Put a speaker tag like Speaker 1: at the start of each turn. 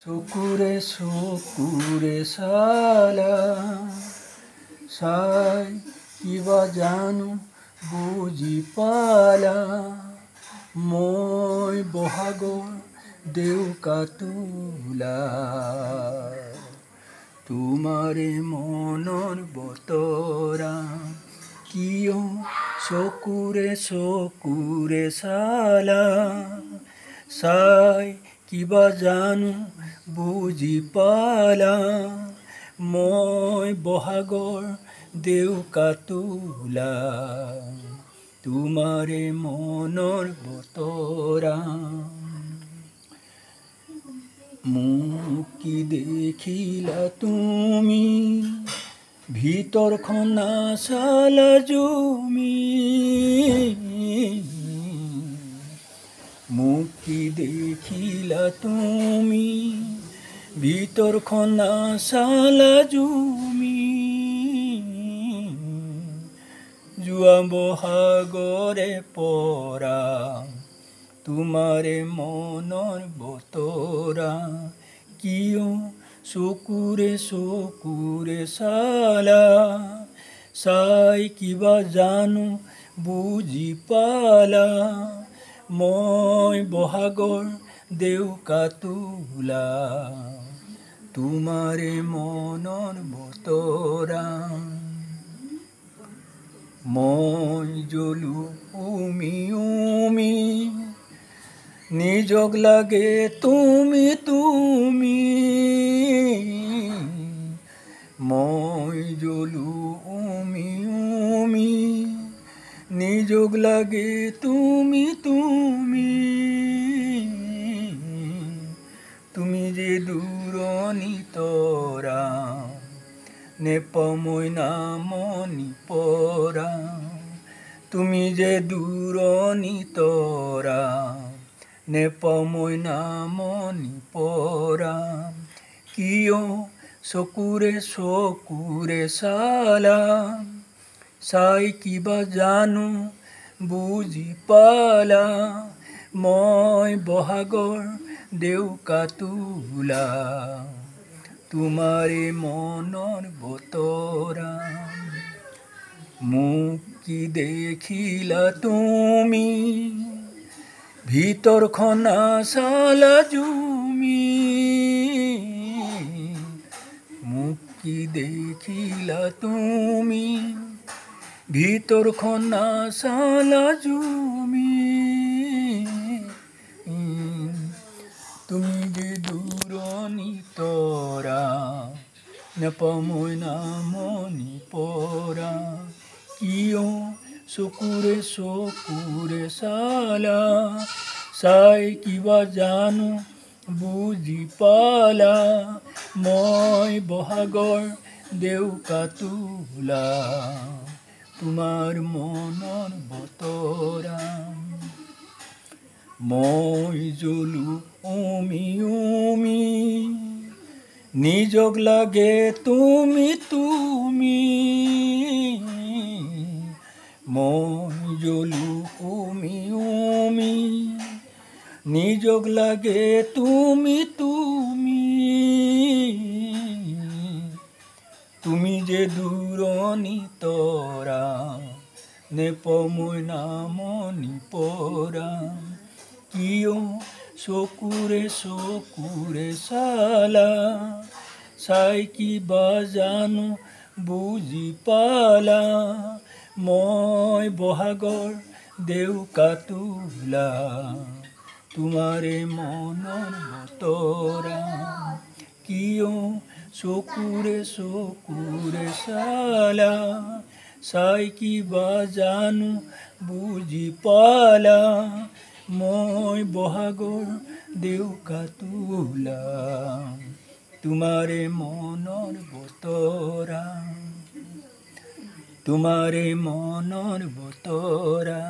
Speaker 1: চকুৰে চালা চাই কিবা জানো বুজি পালা মই বহাগৰ ডেউকা তোলা তোমাৰে মনৰ বতৰা কিয় চকুৰে চালা চাই কিবা জানো বুজি পালা মই বহাগৰ ডেউকা তোলা তোমাৰে মনৰ বতৰা মোক কি দেখিলা তুমি ভিতৰখন নাচালা জুমি মোক কি দেখিলা তুমি ভিতৰখন নাচালা জুমি যোৱা বহাগৰে পৰা তোমাৰে মনৰ বতৰা কিয় চকুৰে চালা চাই কিবা জানো বুজি পালা মই বহাগৰ ডেউকা তোলা তোমাৰে মনৰ বতৰা মই জ্বলো উমি নিজক লাগে তুমি মই জ্বলো উমি নিজক লাগে তুমি যে দূৰণি তৰা নেপাওঁ মই নামনি পৰা তুমি যে দূৰণি তৰা নেপাওঁ মই নামনি পৰা কিয় চকুৰে চালা চাই কিবা জানো বুজি পালা মই বহাগৰ ডেউকা তোলা তোমাৰে মনৰ বতৰা মোক কি দেখিলা তুমি ভিতৰখন নাচালা জুমি মোক কি দেখিলা তুমি ভিতৰখন নাচালা জুমি তুমি যে দূৰণি তৰা নেপাওঁ মই নামনি পৰা কিয় চকুৰে চালা চাই কিবা জানো বুজি পালা মই বহাগৰ ডেউকা তোলা তোমাৰ মনৰ বতৰা মই জ্বলো উমি নিজক লাগে তুমি মই জ্বলো উমি নিজক লাগে তুমি যে দূৰণি তৰা নেপাওঁ মই নামনি পৰা কিয় চকুৰে চালা চাই কিবা জানো বুজি পালা মই বহাগৰ ডেউকা তোলা তোমাৰে মনৰ বতৰা কিয় চকুৰে চালা চাই কিবা জানো বুজি পালা মই বহাগৰ ডেউকা তোলা তোমাৰে মনৰ বতৰা তোমাৰে মনৰ বতৰা